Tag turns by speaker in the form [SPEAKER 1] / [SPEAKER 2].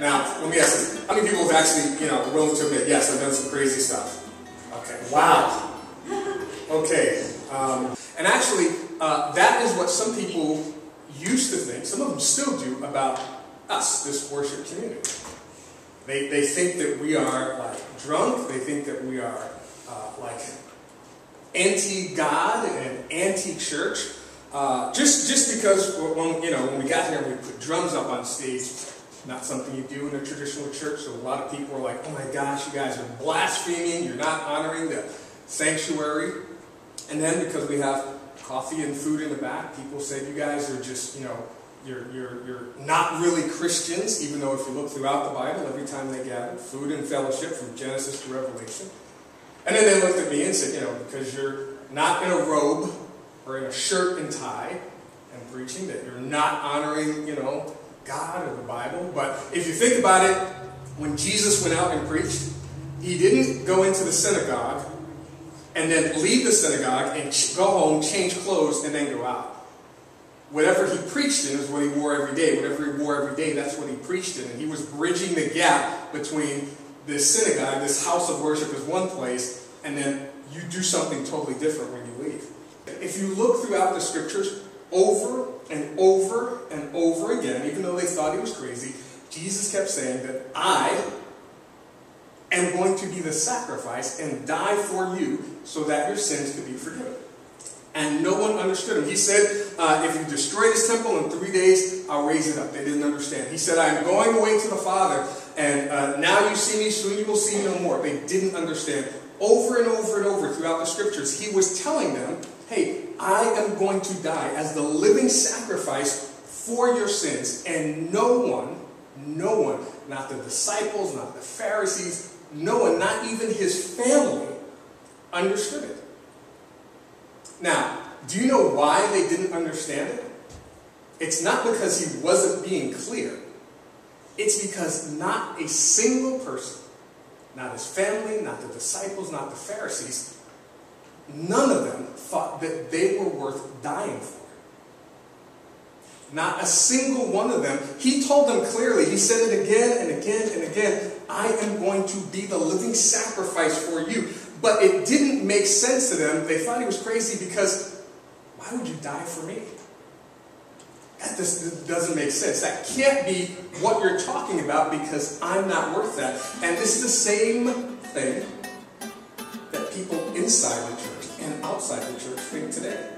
[SPEAKER 1] Now, let me ask this. How many people have actually, willing to admit, yes, I've done some crazy stuff? Okay. Wow. Okay. And actually, that is what some people used to think, some of them still do, about us, this worship community. They think that we are, like, drunk. They think that we are, like, anti-God and anti-church. Just because when we got here, we put drums up on stage. Not something you do in a traditional church. So a lot of people are like, oh my gosh, you guys are blaspheming. You're not honoring the sanctuary. And then because we have coffee and food in the back, people say you guys are just, you're not really Christians, even though if you look throughout the Bible, every time they gather, food and fellowship from Genesis to Revelation. And then they looked at me and said, because you're not in a robe or in a shirt and tie and preaching, that you're not honoring, God or the Bible. But if you think about it, when Jesus went out and preached, he didn't go into the synagogue and then leave the synagogue and go home, change clothes, and then go out. Whatever he preached in is what he wore every day. Whatever he wore every day, that's what he preached in. And he was bridging the gap between this synagogue, this house of worship is one place, and then you do something totally different when you leave. If you look throughout the scriptures, over and over and over again, even though they thought he was crazy, Jesus kept saying that I am going to be the sacrifice and die for you so that your sins could be forgiven. And no one understood him. He said, if you destroy this temple in 3 days, I'll raise it up. They didn't understand. He said, I'm going away to the Father, and now you see me, soon you will see me no more. They didn't understand. Over and over and over throughout the scriptures, he was telling them, hey, I am going to die as the living sacrifice for your sins. And no one, not the disciples, not the Pharisees, no one, not even his family, understood it. Now, do you know why they didn't understand it? It's not because he wasn't being clear. It's because not a single person, not his family, not the disciples, not the Pharisees, none of them thought that they were worth dying for. Not a single one of them. He told them clearly, he said it again and again and again, I am going to be the living sacrifice for you. But it didn't make sense to them. They thought he was crazy because, why would you die for me? That just doesn't make sense. That can't be what you're talking about because I'm not worth that. And this is the same thing that people inside the church and outside the church think today.